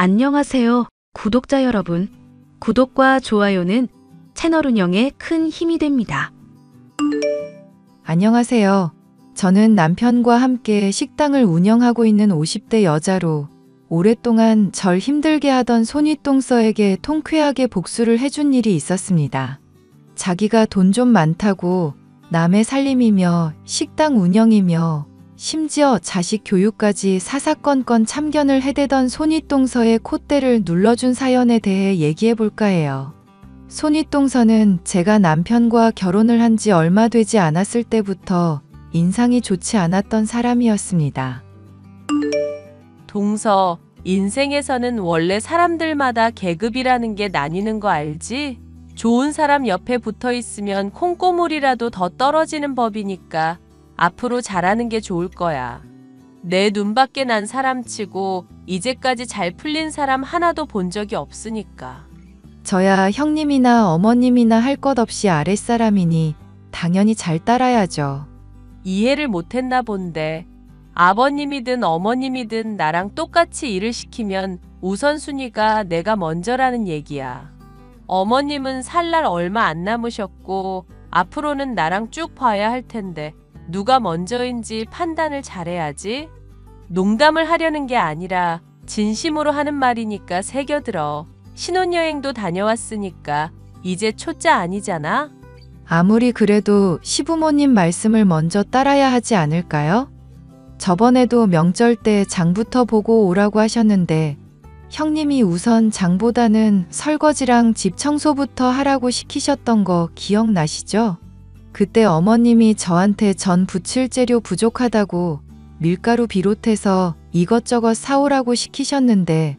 안녕하세요, 구독자 여러분. 구독과 좋아요는 채널 운영에 큰 힘이 됩니다. 안녕하세요. 저는 남편과 함께 식당을 운영하고 있는 50대 여자로 오랫동안 절 힘들게 하던 손윗동서에게 통쾌하게 복수를 해준 일이 있었습니다. 자기가 돈 좀 많다고 남의 살림이며 식당 운영이며 심지어 자식 교육까지 사사건건 참견을 해대던 손윗동서의 콧대를 눌러준 사연에 대해 얘기해볼까 해요. 손윗동서는 제가 남편과 결혼을 한 지 얼마 되지 않았을 때부터 인상이 좋지 않았던 사람이었습니다. 동서, 인생에서는 원래 사람들마다 계급이라는 게 나뉘는 거 알지? 좋은 사람 옆에 붙어 있으면 콩고물이라도 더 떨어지는 법이니까 앞으로 잘하는 게 좋을 거야. 내 눈밖에 난 사람치고 이제까지 잘 풀린 사람 하나도 본 적이 없으니까. 저야 형님이나 어머님이나 할 것 없이 아랫사람이니 당연히 잘 따라야죠. 이해를 못했나 본데 아버님이든 어머님이든 나랑 똑같이 일을 시키면 우선순위가 내가 먼저라는 얘기야. 어머님은 살 날 얼마 안 남으셨고 앞으로는 나랑 쭉 봐야 할 텐데 누가 먼저인지 판단을 잘해야지. 농담을 하려는 게 아니라 진심으로 하는 말이니까 새겨들어. 신혼여행도 다녀왔으니까 이제 초짜 아니잖아? 아무리 그래도 시부모님 말씀을 먼저 따라야 하지 않을까요? 저번에도 명절 때 장부터 보고 오라고 하셨는데 형님이 우선 장보다는 설거지랑 집 청소부터 하라고 시키셨던 거 기억나시죠? 그때 어머님이 저한테 전 부칠 재료 부족하다고 밀가루 비롯해서 이것저것 사오라고 시키셨는데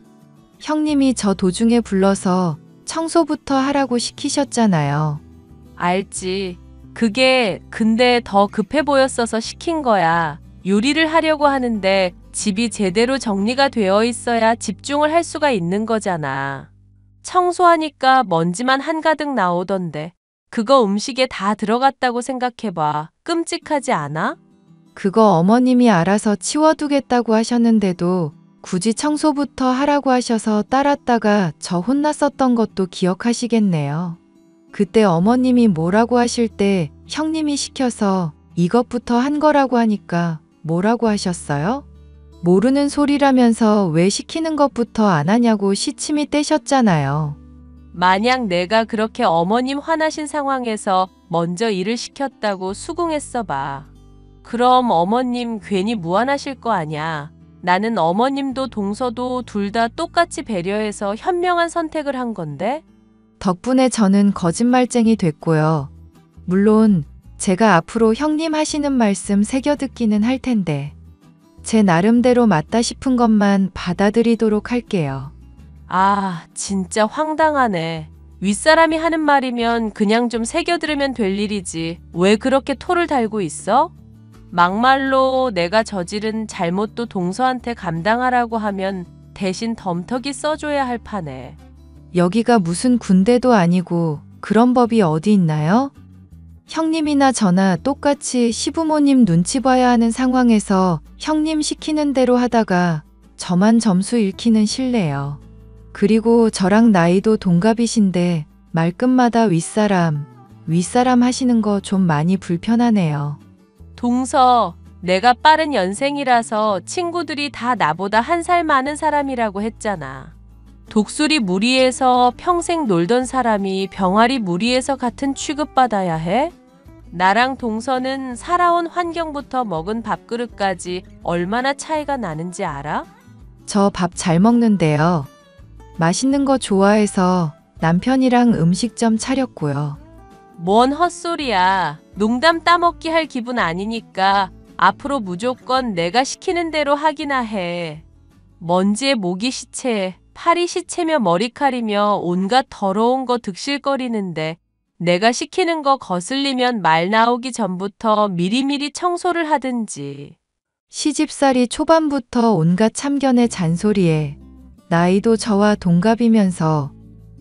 형님이 저 도중에 불러서 청소부터 하라고 시키셨잖아요. 알지. 그게 근데 더 급해 보였어서 시킨 거야. 요리를 하려고 하는데 집이 제대로 정리가 되어 있어야 집중을 할 수가 있는 거잖아. 청소하니까 먼지만 한가득 나오던데 그거 음식에 다 들어갔다고 생각해봐. 끔찍하지 않아? 그거 어머님이 알아서 치워두겠다고 하셨는데도 굳이 청소부터 하라고 하셔서 따랐다가 저 혼났었던 것도 기억하시겠네요. 그때 어머님이 뭐라고 하실 때 형님이 시켜서 이것부터 한 거라고 하니까 뭐라고 하셨어요? 모르는 소리라면서 왜 시키는 것부터 안 하냐고 시침이 떼셨잖아요. 만약 내가 그렇게 어머님 화나신 상황에서 먼저 일을 시켰다고 수긍했어 봐. 그럼 어머님 괜히 무안하실 거 아냐. 나는 어머님도 동서도 둘 다 똑같이 배려해서 현명한 선택을 한 건데? 덕분에 저는 거짓말쟁이 됐고요. 물론 제가 앞으로 형님 하시는 말씀 새겨듣기는 할 텐데 제 나름대로 맞다 싶은 것만 받아들이도록 할게요. 아, 진짜 황당하네. 윗사람이 하는 말이면 그냥 좀 새겨들으면 될 일이지. 왜 그렇게 토를 달고 있어? 막말로 내가 저지른 잘못도 동서한테 감당하라고 하면 대신 덤터기 써줘야 할 판에. 여기가 무슨 군대도 아니고 그런 법이 어디 있나요? 형님이나 저나 똑같이 시부모님 눈치 봐야 하는 상황에서 형님 시키는 대로 하다가 저만 점수 잃기는 싫네요. 그리고 저랑 나이도 동갑이신데 말끝마다 윗사람 하시는 거 좀 많이 불편하네요. 동서, 내가 빠른 연생이라서 친구들이 다 나보다 한 살 많은 사람이라고 했잖아. 독수리 무리에서 평생 놀던 사람이 병아리 무리에서 같은 취급받아야 해? 나랑 동서는 살아온 환경부터 먹은 밥그릇까지 얼마나 차이가 나는지 알아? 저 밥 잘 먹는데요. 맛있는 거 좋아해서 남편이랑 음식점 차렸고요. 뭔 헛소리야. 농담 따먹기 할 기분 아니니까 앞으로 무조건 내가 시키는 대로 하기나 해. 먼지에 모기 시체, 파리 시체며 머리칼이며 온갖 더러운 거 득실거리는데 내가 시키는 거 거슬리면 말 나오기 전부터 미리미리 청소를 하든지. 시집살이 초반부터 온갖 참견의 잔소리에 나이도 저와 동갑이면서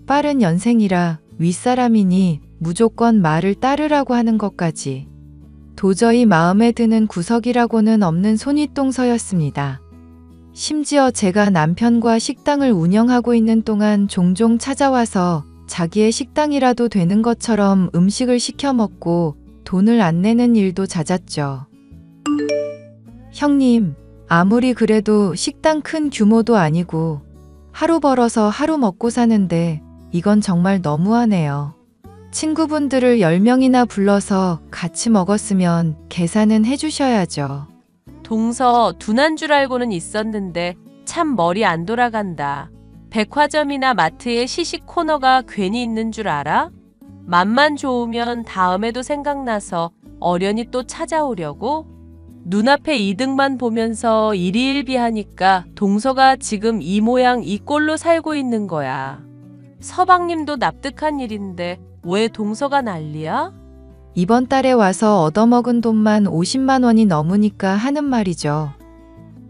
빠른 연생이라 윗사람이니 무조건 말을 따르라고 하는 것까지 도저히 마음에 드는 구석이라고는 없는 손윗동서였습니다. 심지어 제가 남편과 식당을 운영하고 있는 동안 종종 찾아와서 자기의 식당이라도 되는 것처럼 음식을 시켜 먹고 돈을 안 내는 일도 잦았죠. 형님, 아무리 그래도 식당 큰 규모도 아니고 하루 벌어서 하루 먹고 사는데 이건 정말 너무하네요. 친구분들을 10명이나 불러서 같이 먹었으면 계산은 해주셔야죠. 동서 둔한 줄 알고는 있었는데 참 머리 안 돌아간다. 백화점이나 마트에 시식 코너가 괜히 있는 줄 알아? 맛만 좋으면 다음에도 생각나서 어련히 또 찾아오려고? 눈앞에 이득만 보면서 일희일비하니까 동서가 지금 이 모양 이 꼴로 살고 있는 거야. 서방님도 납득한 일인데 왜 동서가 난리야? 이번 달에 와서 얻어먹은 돈만 50만 원이 넘으니까 하는 말이죠.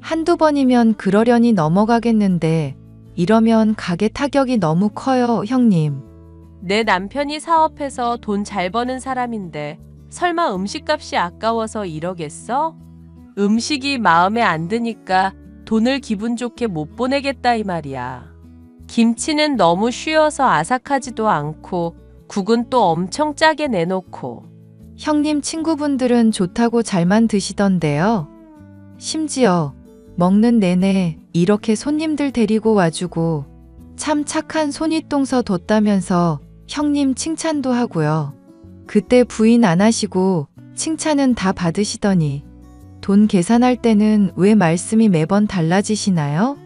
한두 번이면 그러려니 넘어가겠는데 이러면 가게 타격이 너무 커요, 형님. 내 남편이 사업해서 돈 잘 버는 사람인데 설마 음식값이 아까워서 이러겠어? 음식이 마음에 안 드니까 돈을 기분 좋게 못 보내겠다 이 말이야. 김치는 너무 쉬어서 아삭하지도 않고 국은 또 엄청 짜게 내놓고. 형님 친구분들은 좋다고 잘만 드시던데요. 심지어 먹는 내내 이렇게 손님들 데리고 와주고 참 착한 손윗동서 뒀다면서 형님 칭찬도 하고요. 그때 부인 안 하시고 칭찬은 다 받으시더니 돈 계산할 때는 왜 말씀이 매번 달라지시나요?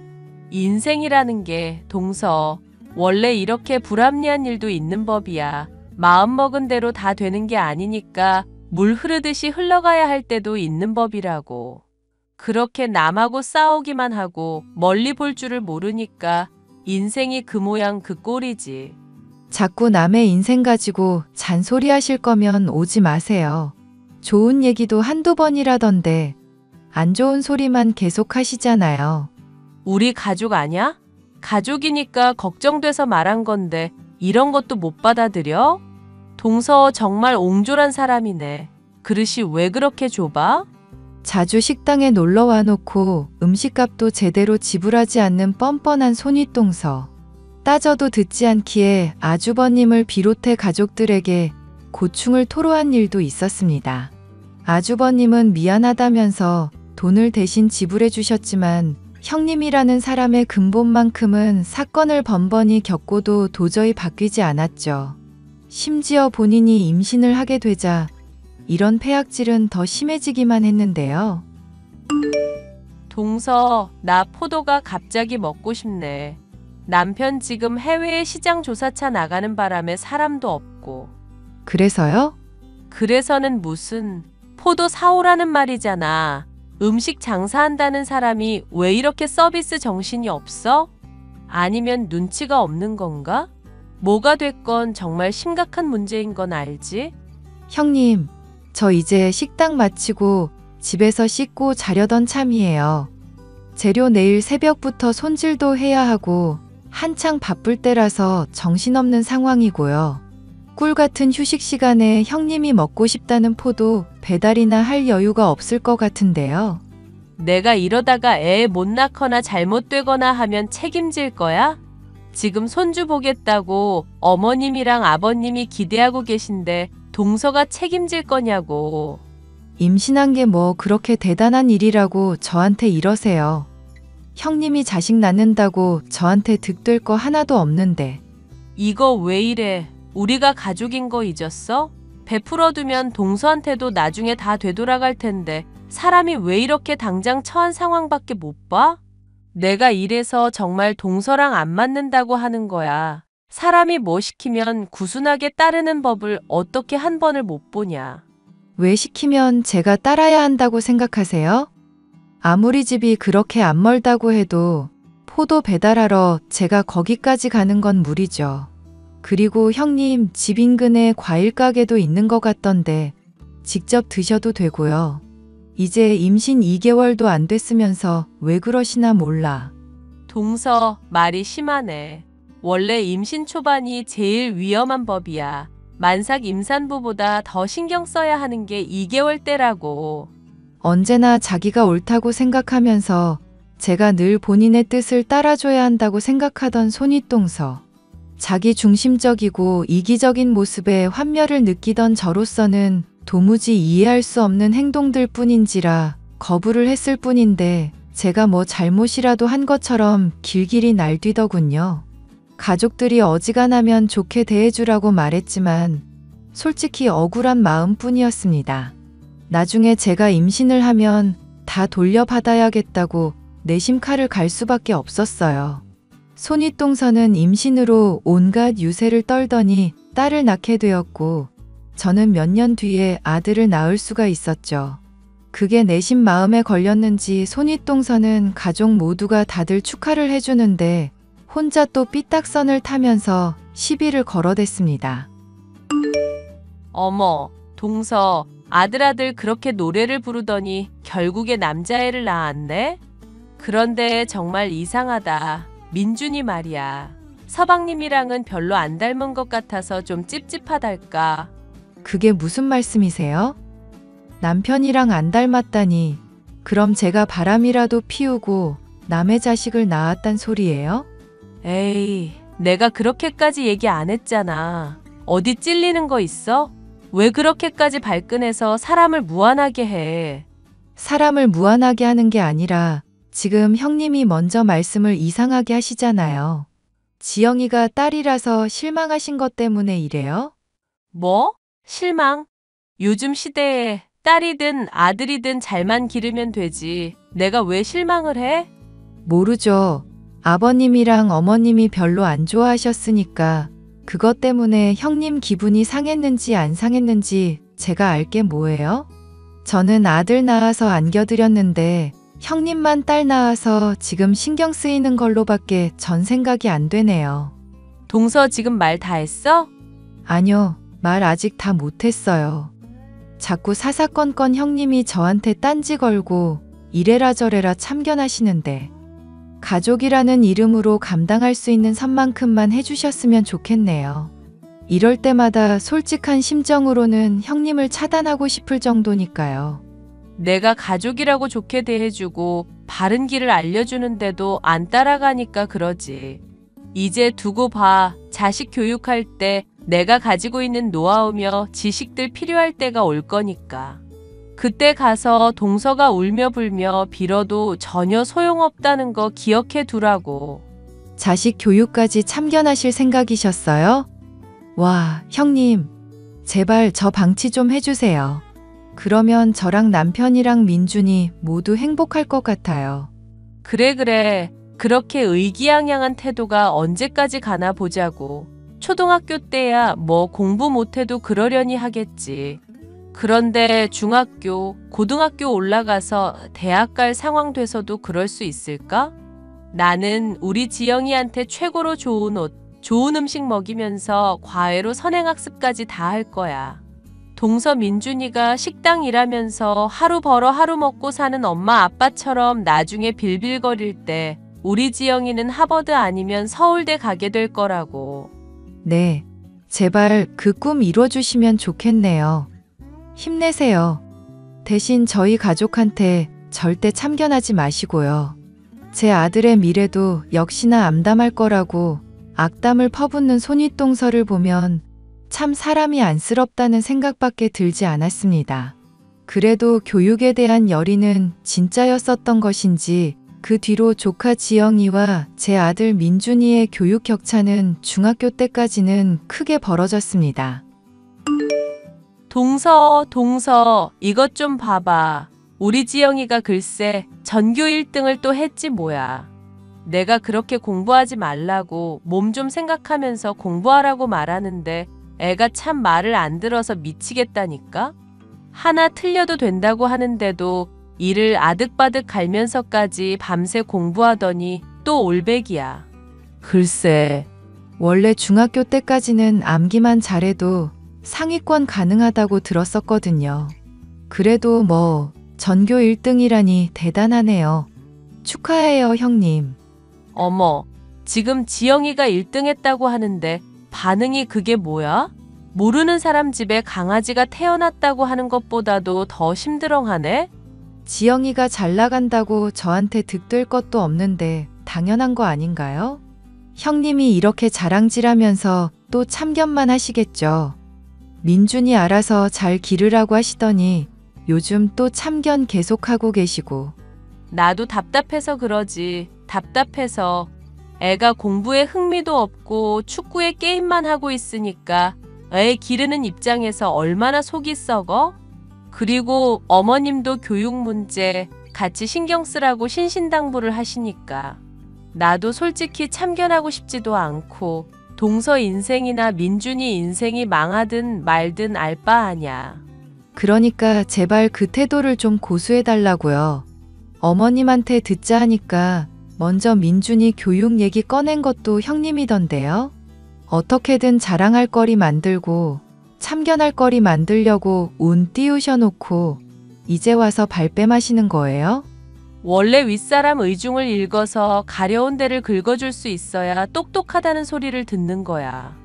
인생이라는 게 동서 원래 이렇게 불합리한 일도 있는 법이야. 마음먹은 대로 다 되는 게 아니니까 물 흐르듯이 흘러가야 할 때도 있는 법이라고. 그렇게 남하고 싸우기만 하고 멀리 볼 줄을 모르니까 인생이 그 모양 그 꼴이지. 자꾸 남의 인생 가지고 잔소리 하실 거면 오지 마세요. 좋은 얘기도 한두 번이라던데 안 좋은 소리만 계속 하시잖아요. 우리 가족 아냐? 가족이니까 걱정돼서 말한 건데 이런 것도 못 받아들여? 동서 정말 옹졸한 사람이네. 그릇이 왜 그렇게 좁아? 자주 식당에 놀러 와놓고 음식값도 제대로 지불하지 않는 뻔뻔한 손윗동서. 따져도 듣지 않기에 아주버님을 비롯해 가족들에게 고충을 토로한 일도 있었습니다. 아주버님은 미안하다면서 돈을 대신 지불해 주셨지만 형님이라는 사람의 근본만큼은 사건을 번번이 겪고도 도저히 바뀌지 않았죠. 심지어 본인이 임신을 하게 되자 이런 폐악질은 더 심해지기만 했는데요. 동서, 나 포도가 갑자기 먹고 싶네. 남편 지금 해외에 시장 조사차 나가는 바람에 사람도 없고. 그래서요? 그래서는 무슨 포도 사오라는 말이잖아. 음식 장사한다는 사람이 왜 이렇게 서비스 정신이 없어? 아니면 눈치가 없는 건가? 뭐가 됐건 정말 심각한 문제인 건 알지? 형님, 저 이제 식당 마치고 집에서 씻고 자려던 참이에요. 재료 내일 새벽부터 손질도 해야 하고 한창 바쁠 때라서 정신없는 상황이고요. 꿀 같은 휴식 시간에 형님이 먹고 싶다는 포도 배달이나 할 여유가 없을 것 같은데요. 내가 이러다가 애 못 낳거나 잘못되거나 하면 책임질 거야? 지금 손주 보겠다고 어머님이랑 아버님이 기대하고 계신데 동서가 책임질 거냐고. 임신한 게 뭐 그렇게 대단한 일이라고 저한테 이러세요. 형님이 자식 낳는다고 저한테 득될 거 하나도 없는데. 이거 왜 이래? 우리가 가족인 거 잊었어? 베풀어두면 동서한테도 나중에 다 되돌아갈 텐데 사람이 왜 이렇게 당장 처한 상황밖에 못 봐? 내가 이래서 정말 동서랑 안 맞는다고 하는 거야. 사람이 뭐 시키면 구순하게 따르는 법을 어떻게 한 번을 못 보냐. 왜 시키면 제가 따라야 한다고 생각하세요? 아무리 집이 그렇게 안 멀다고 해도 포도 배달하러 제가 거기까지 가는 건 무리죠. 그리고 형님 집 인근에 과일 가게도 있는 것 같던데 직접 드셔도 되고요. 이제 임신 2개월도 안 됐으면서 왜 그러시나 몰라. 동서, 말이 심하네. 원래 임신 초반이 제일 위험한 법이야. 만삭 임산부보다 더 신경 써야 하는 게 2개월 때라고. 언제나 자기가 옳다고 생각하면서 제가 늘 본인의 뜻을 따라줘야 한다고 생각하던 손윗동서. 자기 중심적이고 이기적인 모습에 환멸을 느끼던 저로서는 도무지 이해할 수 없는 행동들 뿐인지라 거부를 했을 뿐인데 제가 뭐 잘못이라도 한 것처럼 길길이 날뛰더군요. 가족들이 어지간하면 좋게 대해주라고 말했지만 솔직히 억울한 마음뿐이었습니다. 나중에 제가 임신을 하면 다 돌려받아야겠다고 내심 칼을 갈 수밖에 없었어요. 손윗동서는 임신으로 온갖 유세를 떨더니 딸을 낳게 되었고 저는 몇 년 뒤에 아들을 낳을 수가 있었죠. 그게 내심 마음에 걸렸는지 손윗동서는 가족 모두가 다들 축하를 해주는데 혼자 또 삐딱선을 타면서 시비를 걸어댔습니다. 어머, 동서, 아들 그렇게 노래를 부르더니 결국에 남자애를 낳았네? 그런데 정말 이상하다. 민준이 말이야. 서방님이랑은 별로 안 닮은 것 같아서 좀 찝찝하달까. 그게 무슨 말씀이세요? 남편이랑 안 닮았다니 그럼 제가 바람이라도 피우고 남의 자식을 낳았단 소리예요? 에이, 내가 그렇게까지 얘기 안 했잖아. 어디 찔리는 거 있어? 왜 그렇게까지 발끈해서 사람을 무안하게 해? 사람을 무안하게 하는 게 아니라 지금 형님이 먼저 말씀을 이상하게 하시잖아요. 지영이가 딸이라서 실망하신 것 때문에 이래요? 뭐? 실망? 요즘 시대에 딸이든 아들이든 잘만 기르면 되지. 내가 왜 실망을 해? 모르죠. 아버님이랑 어머님이 별로 안 좋아하셨으니까 그것 때문에 형님 기분이 상했는지 안 상했는지 제가 알게 뭐예요? 저는 아들 낳아서 안겨드렸는데 형님만 딸 낳아서 지금 신경 쓰이는 걸로밖에 전 생각이 안 되네요. 동서 지금 말 다 했어? 아니요, 말 아직 다 못했어요. 자꾸 사사건건 형님이 저한테 딴지 걸고 이래라 저래라 참견하시는데 가족이라는 이름으로 감당할 수 있는 선만큼만 해주셨으면 좋겠네요. 이럴 때마다 솔직한 심정으로는 형님을 차단하고 싶을 정도니까요. 내가 가족이라고 좋게 대해주고 바른 길을 알려주는데도 안 따라가니까 그러지. 이제 두고 봐. 자식 교육할 때 내가 가지고 있는 노하우며 지식들 필요할 때가 올 거니까. 그때 가서 동서가 울며 불며 빌어도 전혀 소용없다는 거 기억해 두라고. 자식 교육까지 참견하실 생각이셨어요? 와, 형님, 제발 저 방치 좀 해주세요. 그러면 저랑 남편이랑 민준이 모두 행복할 것 같아요. 그래. 그렇게 의기양양한 태도가 언제까지 가나 보자고. 초등학교 때야 뭐 공부 못해도 그러려니 하겠지. 그런데 중학교, 고등학교 올라가서 대학 갈 상황 돼서도 그럴 수 있을까? 나는 우리 지영이한테 최고로 좋은 옷, 좋은 음식 먹이면서 과외로 선행학습까지 다 할 거야. 동서 민준이가 식당 일하면서 하루 벌어 하루 먹고 사는 엄마 아빠처럼 나중에 빌빌거릴 때 우리 지영이는 하버드 아니면 서울대 가게 될 거라고. 네, 제발 그 꿈 이뤄주시면 좋겠네요. 힘내세요. 대신 저희 가족한테 절대 참견하지 마시고요. 제 아들의 미래도 역시나 암담할 거라고 악담을 퍼붓는 손윗동서를 보면 참 사람이 안쓰럽다는 생각밖에 들지 않았습니다. 그래도 교육에 대한 열의는 진짜였었던 것인지 그 뒤로 조카 지영이와 제 아들 민준이의 교육 격차는 중학교 때까지는 크게 벌어졌습니다. 동서, 이것 좀 봐봐. 우리 지영이가 글쎄 전교 1등을 또 했지 뭐야. 내가 그렇게 공부하지 말라고 몸 좀 생각하면서 공부하라고 말하는데 애가 참 말을 안 들어서 미치겠다니까? 하나 틀려도 된다고 하는데도 이를 아득바득 갈면서까지 밤새 공부하더니 또 올백이야. 글쎄, 원래 중학교 때까지는 암기만 잘해도 상위권 가능하다고 들었었거든요. 그래도 뭐 전교 1등이라니 대단하네요. 축하해요, 형님. 어머, 지금 지영이가 1등 했다고 하는데 반응이 그게 뭐야? 모르는 사람 집에 강아지가 태어났다고 하는 것보다도 더 심드렁하네? 지영이가 잘 나간다고 저한테 득될 것도 없는데 당연한 거 아닌가요? 형님이 이렇게 자랑질하면서 또 참견만 하시겠죠. 민준이 알아서 잘 기르라고 하시더니 요즘 또 참견 계속하고 계시고. 나도 답답해서 그러지. 답답해서. 애가 공부에 흥미도 없고 축구에 게임만 하고 있으니까 애 기르는 입장에서 얼마나 속이 썩어? 그리고 어머님도 교육 문제 같이 신경 쓰라고 신신당부를 하시니까 나도 솔직히 참견하고 싶지도 않고 동서 인생이나 민준이 인생이 망하든 말든 알 바 아냐. 그러니까 제발 그 태도를 좀 고수해달라고요. 어머님한테 듣자 하니까 먼저 민준이 교육 얘기 꺼낸 것도 형님이던데요. 어떻게든 자랑할 거리 만들고 참견할 거리 만들려고 운 띄우셔놓고 이제 와서 발뺌하시는 거예요? 원래 윗사람 의중을 읽어서 가려운 데를 긁어줄 수 있어야 똑똑하다는 소리를 듣는 거야.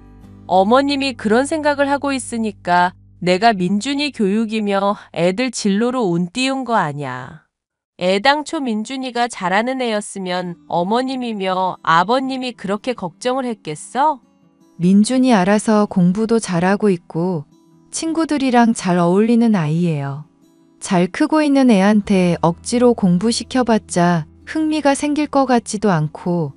어머님이 그런 생각을 하고 있으니까 내가 민준이 교육이며 애들 진로로 운 띄운 거 아냐. 애당초 민준이가 잘하는 애였으면 어머님이며 아버님이 그렇게 걱정을 했겠어? 민준이 알아서 공부도 잘하고 있고 친구들이랑 잘 어울리는 아이예요. 잘 크고 있는 애한테 억지로 공부시켜봤자 흥미가 생길 것 같지도 않고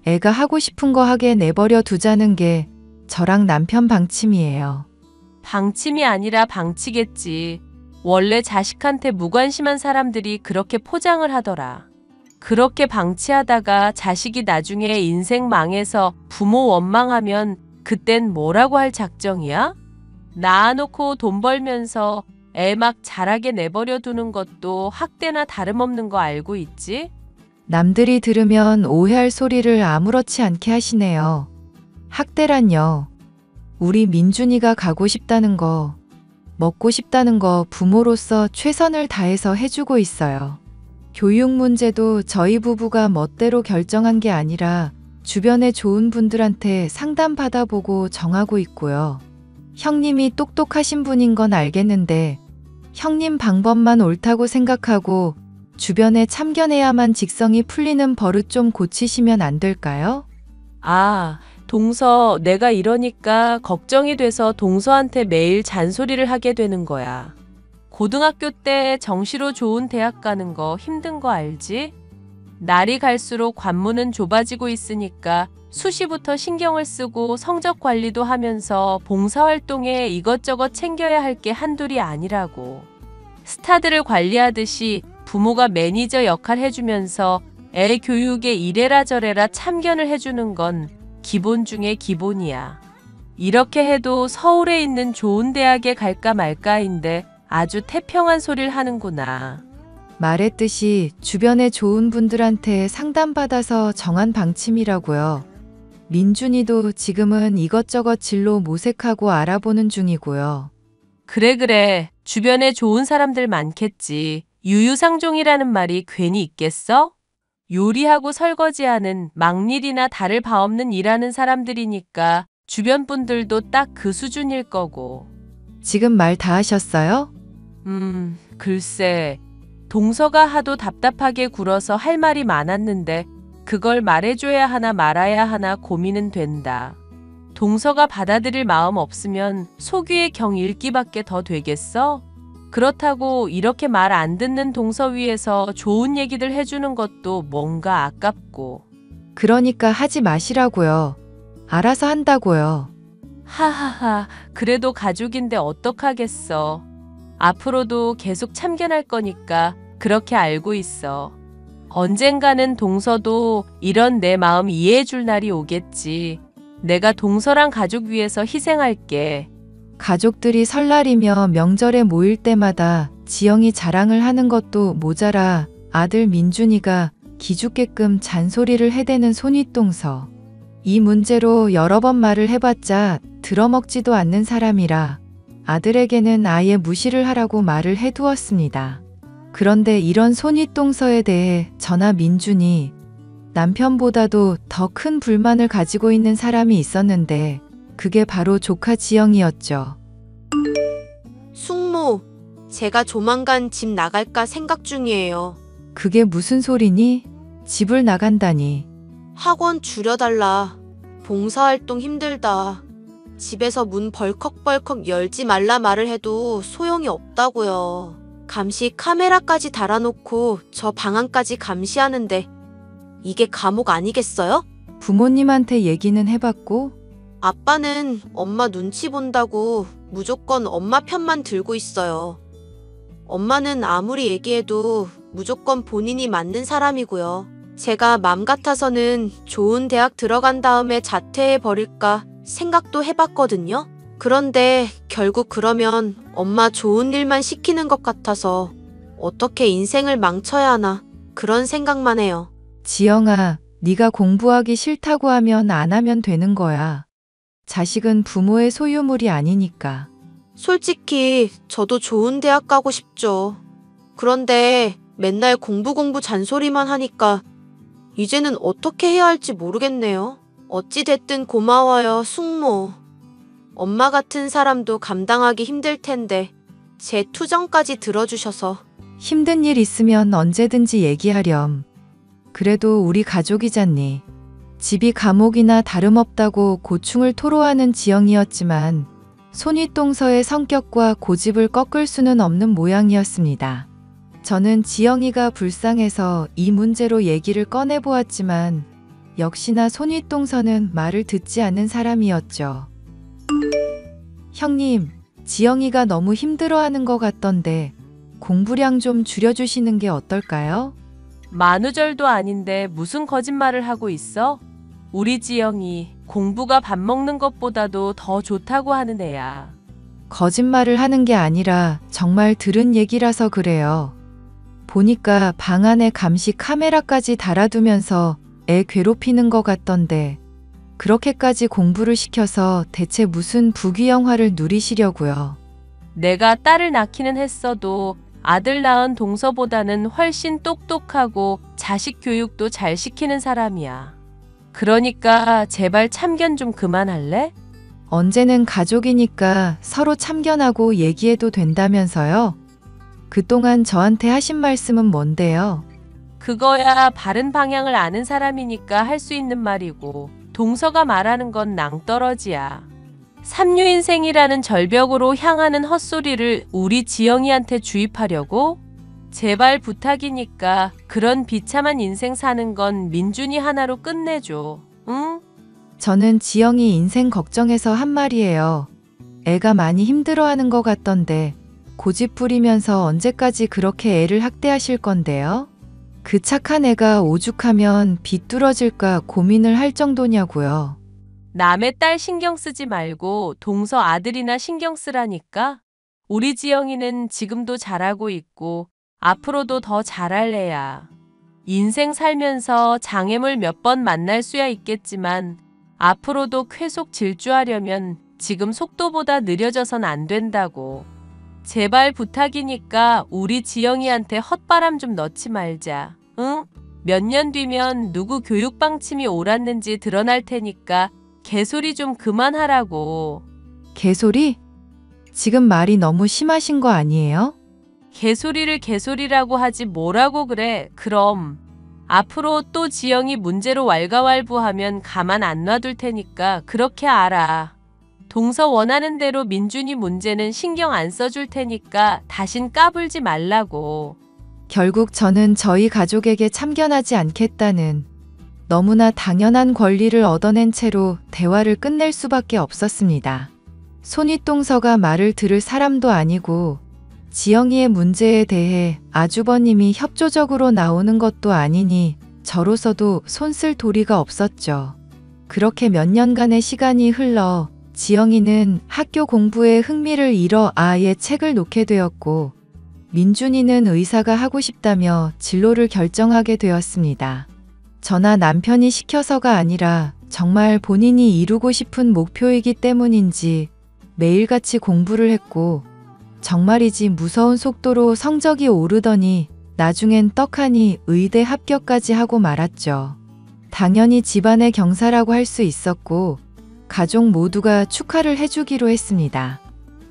애가 하고 싶은 거 하게 내버려 두자는 게 저랑 남편 방침이에요. 방침이 아니라 방치겠지. 원래 자식한테 무관심한 사람들이 그렇게 포장을 하더라. 그렇게 방치하다가 자식이 나중에 인생 망해서 부모 원망하면 그땐 뭐라고 할 작정이야? 낳아놓고 돈 벌면서 애 막 자라게 내버려 두는 것도 학대나 다름없는 거 알고 있지? 남들이 들으면 오해할 소리를 아무렇지 않게 하시네요. 학대란요. 우리 민준이가 가고 싶다는 거, 먹고 싶다는 거 부모로서 최선을 다해서 해주고 있어요. 교육 문제도 저희 부부가 멋대로 결정한 게 아니라 주변에 좋은 분들한테 상담 받아보고 정하고 있고요. 형님이 똑똑하신 분인 건 알겠는데 형님 방법만 옳다고 생각하고 주변에 참견해야만 직성이 풀리는 버릇 좀 고치시면 안 될까요? 아, 동서, 내가 이러니까 걱정이 돼서 동서한테 매일 잔소리를 하게 되는 거야. 고등학교 때 정시로 좋은 대학 가는 거 힘든 거 알지? 날이 갈수록 관문은 좁아지고 있으니까 수시부터 신경을 쓰고 성적 관리도 하면서 봉사활동에 이것저것 챙겨야 할 게 한둘이 아니라고. 스타들을 관리하듯이 부모가 매니저 역할 해주면서 애 교육에 이래라 저래라 참견을 해주는 건 기본 중에 기본이야. 이렇게 해도 서울에 있는 좋은 대학에 갈까 말까인데 아주 태평한 소리를 하는구나. 말했듯이 주변에 좋은 분들한테 상담받아서 정한 방침이라고요. 민준이도 지금은 이것저것 진로 모색하고 알아보는 중이고요. 그래. 주변에 좋은 사람들 많겠지. 유유상종이라는 말이 괜히 있겠어? 요리하고 설거지하는 막일이나 다를 바 없는 일하는 사람들이니까 주변 분들도 딱 그 수준일 거고. 지금 말 다 하셨어요? 글쎄. 동서가 하도 답답하게 굴어서 할 말이 많았는데 그걸 말해줘야 하나 말아야 하나 고민은 된다. 동서가 받아들일 마음 없으면 속위의 경 읽기밖에 더 되겠어? 그렇다고 이렇게 말 안 듣는 동서 위에서 좋은 얘기들 해주는 것도 뭔가 아깝고. 그러니까 하지 마시라고요. 알아서 한다고요. 하하하, 그래도 가족인데 어떡하겠어. 앞으로도 계속 참견할 거니까 그렇게 알고 있어. 언젠가는 동서도 이런 내 마음 이해해 줄 날이 오겠지. 내가 동서랑 가족 위해서 희생할게. 가족들이 설날이며 명절에 모일 때마다 지영이 자랑을 하는 것도 모자라 아들 민준이가 기죽게끔 잔소리를 해대는 손윗동서. 이 문제로 여러 번 말을 해봤자 들어먹지도 않는 사람이라 아들에게는 아예 무시를 하라고 말을 해두었습니다. 그런데 이런 손윗동서에 대해 저나 민준이 남편보다도 더 큰 불만을 가지고 있는 사람이 있었는데 그게 바로 조카 지영이었죠. 숙모, 제가 조만간 집 나갈까 생각 중이에요. 그게 무슨 소리니? 집을 나간다니. 학원 줄여달라. 봉사활동 힘들다. 집에서 문 벌컥벌컥 열지 말라 말을 해도 소용이 없다고요. 감시 카메라까지 달아놓고 저 방안까지 감시하는데 이게 감옥 아니겠어요? 부모님한테 얘기는 해봤고? 아빠는 엄마 눈치 본다고 무조건 엄마 편만 들고 있어요. 엄마는 아무리 얘기해도 무조건 본인이 맞는 사람이고요. 제가 맘 같아서는 좋은 대학 들어간 다음에 자퇴해 버릴까 생각도 해봤거든요. 그런데 결국 그러면 엄마 좋은 일만 시키는 것 같아서 어떻게 인생을 망쳐야 하나 그런 생각만 해요. 지영아, 네가 공부하기 싫다고 하면 안 하면 되는 거야. 자식은 부모의 소유물이 아니니까. 솔직히 저도 좋은 대학 가고 싶죠. 그런데 맨날 공부 잔소리만 하니까 이제는 어떻게 해야 할지 모르겠네요. 어찌 됐든 고마워요, 숙모. 엄마 같은 사람도 감당하기 힘들 텐데 제 투정까지 들어주셔서. 힘든 일 있으면 언제든지 얘기하렴. 그래도 우리 가족이잖니. 집이 감옥이나 다름없다고 고충을 토로하는 지영이었지만 손윗동서의 성격과 고집을 꺾을 수는 없는 모양이었습니다. 저는 지영이가 불쌍해서 이 문제로 얘기를 꺼내보았지만 역시나 손윗동서는 말을 듣지 않는 사람이었죠. 형님, 지영이가 너무 힘들어하는 것 같던데 공부량 좀 줄여주시는 게 어떨까요? 만우절도 아닌데 무슨 거짓말을 하고 있어? 우리 지영이 공부가 밥 먹는 것보다도 더 좋다고 하는 애야. 거짓말을 하는 게 아니라 정말 들은 얘기라서 그래요. 보니까 방 안에 감시 카메라까지 달아두면서 애 괴롭히는 것 같던데 그렇게까지 공부를 시켜서 대체 무슨 부귀영화를 누리시려고요. 내가 딸을 낳기는 했어도 아들 낳은 동서보다는 훨씬 똑똑하고 자식 교육도 잘 시키는 사람이야. 그러니까 제발 참견 좀 그만할래? 언제는 가족이니까 서로 참견하고 얘기해도 된다면서요? 그동안 저한테 하신 말씀은 뭔데요? 그거야 바른 방향을 아는 사람이니까 할 수 있는 말이고 동서가 말하는 건 낭떠러지야. 삼류인생이라는 절벽으로 향하는 헛소리를 우리 지영이한테 주입하려고? 제발 부탁이니까 그런 비참한 인생 사는 건 민준이 하나로 끝내줘. 응? 저는 지영이 인생 걱정해서 한 말이에요. 애가 많이 힘들어하는 것 같던데 고집 부리면서 언제까지 그렇게 애를 학대하실 건데요? 그 착한 애가 오죽하면 비뚤어질까 고민을 할 정도냐고요. 남의 딸 신경 쓰지 말고 동서 아들이나 신경 쓰라니까. 우리 지영이는 지금도 잘하고 있고 앞으로도 더 잘할 애야. 인생 살면서 장애물 몇 번 만날 수야 있겠지만 앞으로도 쾌속 질주하려면 지금 속도보다 느려져선 안 된다고. 제발 부탁이니까 우리 지영이한테 헛바람 좀 넣지 말자. 응? 몇 년 뒤면 누구 교육 방침이 옳았는지 드러날 테니까 개소리 좀 그만하라고. 개소리? 지금 말이 너무 심하신 거 아니에요? 개소리를 개소리라고 하지 뭐라고 그래. 그럼 앞으로 또 지영이 문제로 왈가왈부하면 가만 안 놔둘 테니까 그렇게 알아. 동서 원하는 대로 민준이 문제는 신경 안 써줄 테니까 다신 까불지 말라고. 결국 저는 저희 가족에게 참견하지 않겠다는 너무나 당연한 권리를 얻어낸 채로 대화를 끝낼 수밖에 없었습니다. 손윗동서가 말을 들을 사람도 아니고 지영이의 문제에 대해 아주버님이 협조적으로 나오는 것도 아니니 저로서도 손쓸 도리가 없었죠. 그렇게 몇 년간의 시간이 흘러 지영이는 학교 공부에 흥미를 잃어 아예 책을 놓게 되었고 민준이는 의사가 하고 싶다며 진로를 결정하게 되었습니다. 저나 남편이 시켜서가 아니라 정말 본인이 이루고 싶은 목표이기 때문인지 매일같이 공부를 했고 정말이지 무서운 속도로 성적이 오르더니 나중엔 떡하니 의대 합격까지 하고 말았죠. 당연히 집안의 경사라고 할 수 있었고 가족 모두가 축하를 해주기로 했습니다.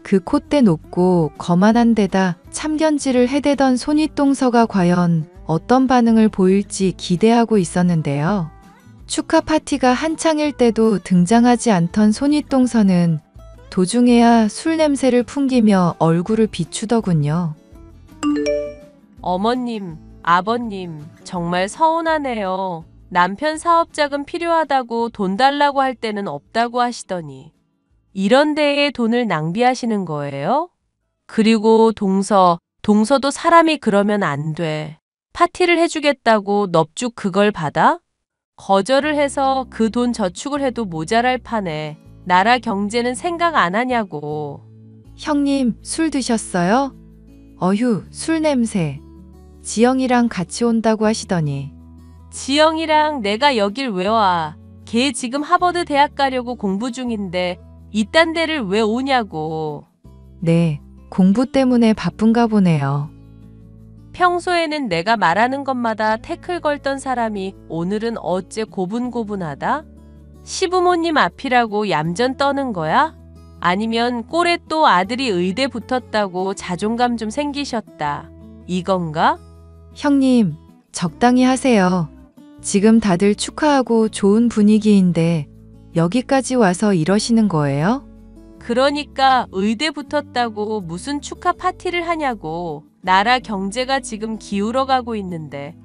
그 콧대 높고 거만한 데다 참견질을 해대던 손윗동서가 과연 어떤 반응을 보일지 기대하고 있었는데요. 축하 파티가 한창일 때도 등장하지 않던 손윗동서는 도중에야 술 냄새를 풍기며 얼굴을 비추더군요. 어머님, 아버님, 정말 서운하네요. 남편 사업자금 필요하다고 돈 달라고 할 때는 없다고 하시더니 이런 데에 돈을 낭비하시는 거예요? 그리고 동서도 사람이 그러면 안 돼. 파티를 해주겠다고 넙죽 그걸 받아? 거절을 해서 그 돈 저축을 해도 모자랄 판에 나라 경제는 생각 안 하냐고. 형님, 술 드셨어요? 어휴, 술 냄새. 지영이랑 같이 온다고 하시더니. 지영이랑 내가 여길 왜 와? 걔 지금 하버드 대학 가려고 공부 중인데 이딴 데를 왜 오냐고. 네, 공부 때문에 바쁜가 보네요. 평소에는 내가 말하는 것마다 태클 걸던 사람이 오늘은 어째 고분고분하다? 시부모님 앞이라고 얌전 떠는 거야? 아니면 꼴에 또 아들이 의대 붙었다고 자존감 좀 생기셨다. 이건가? 형님, 적당히 하세요. 지금 다들 축하하고 좋은 분위기인데 여기까지 와서 이러시는 거예요? 그러니까 의대 붙었다고 무슨 축하 파티를 하냐고. 나라 경제가 지금 기울어가고 있는데.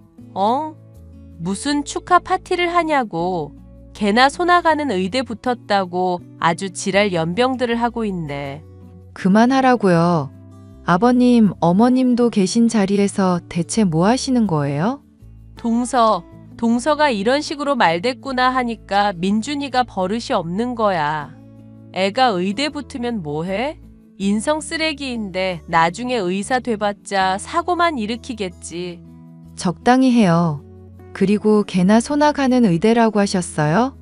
무슨 축하 파티를 하냐고. 개나 소나가는 의대 붙었다고 아주 지랄 연병들을 하고 있네. 그만하라고요. 아버님, 어머님도 계신 자리에서 대체 뭐 하시는 거예요? 동서가 이런 식으로 말댔구나 하니까 민준이가 버릇이 없는 거야. 애가 의대 붙으면 뭐해? 인성 쓰레기인데 나중에 의사 돼봤자 사고만 일으키겠지. 적당히 해요. 그리고 개나 소나 가는 의대라고 하셨어요?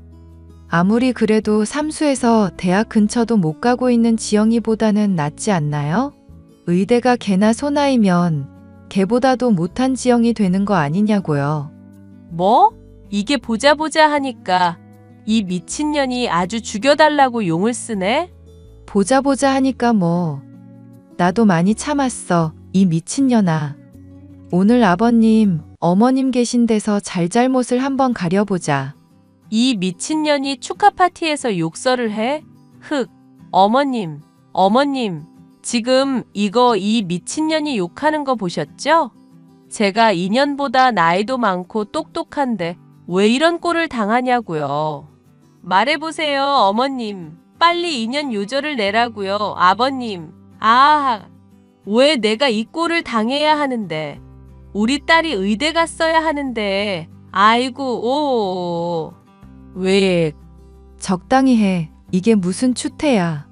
아무리 그래도 삼수에서 대학 근처도 못 가고 있는 지영이보다는 낫지 않나요? 의대가 개나 소나이면 개보다도 못한 지영이 되는 거 아니냐고요. 뭐? 이게 보자 하니까 이 미친년이 아주 죽여달라고 용을 쓰네? 보자 하니까 뭐. 나도 많이 참았어, 이 미친년아. 오늘 아버님, 어머님 계신 데서 잘잘못을 한번 가려보자. 이 미친년이 축하 파티에서 욕설을 해? 어머님, 지금 이 미친년이 욕하는 거 보셨죠? 제가 인연보다 나이도 많고 똑똑한데 왜 이런 꼴을 당하냐고요. 말해보세요, 어머님. 빨리 인연 요절을 내라고요, 아버님. 왜 내가 이 꼴을 당해야 하는데. 우리 딸이 의대 갔어야 하는데. 아이고, 왜. 적당히 해. 이게 무슨 추태야.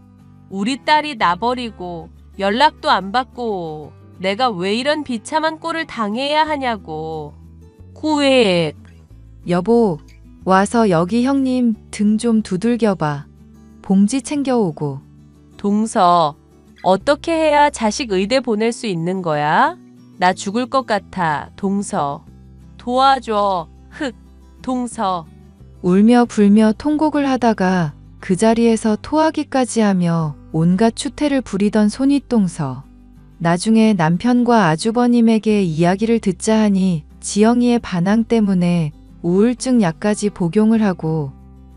우리 딸이 나버리고 연락도 안 받고 내가 왜 이런 비참한 꼴을 당해야 하냐고. 구획. 여보, 와서 여기 형님 등 좀 두들겨봐. 봉지 챙겨오고. 동서, 어떻게 해야 자식 의대 보낼 수 있는 거야? 나 죽을 것 같아, 동서. 도와줘, 동서. 울며 불며 통곡을 하다가 그 자리에서 토하기까지 하며 온갖 추태를 부리던 손윗동서. 나중에 남편과 아주버님에게 이야기를 듣자 하니 지영이의 반항 때문에 우울증 약까지 복용을 하고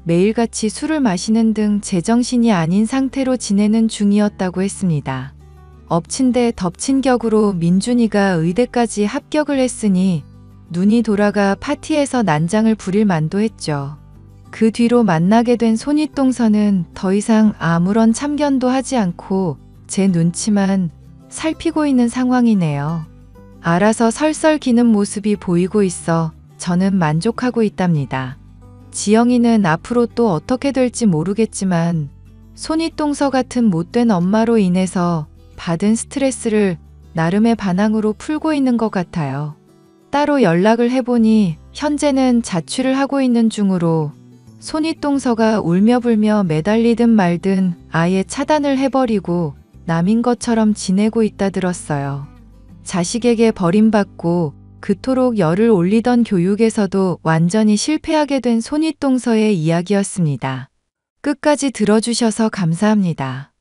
매일같이 술을 마시는 등 제정신이 아닌 상태로 지내는 중이었다고 했습니다. 엎친 데 덮친 격으로 민준이가 의대까지 합격을 했으니 눈이 돌아가 파티에서 난장을 부릴 만도 했죠. 그 뒤로 만나게 된 손윗동서는 더 이상 아무런 참견도 하지 않고 제 눈치만 살피고 있는 상황이네요. 알아서 설설 기는 모습이 보이고 있어 저는 만족하고 있답니다. 지영이는 앞으로 또 어떻게 될지 모르겠지만 손윗동서 같은 못된 엄마로 인해서 받은 스트레스를 나름의 반항으로 풀고 있는 것 같아요. 따로 연락을 해보니 현재는 자취를 하고 있는 중으로 손윗동서가 울며 불며 매달리든 말든 아예 차단을 해버리고 남인 것처럼 지내고 있다 들었어요. 자식에게 버림받고 그토록 열을 올리던 교육에서도 완전히 실패하게 된 손윗동서의 이야기였습니다. 끝까지 들어주셔서 감사합니다.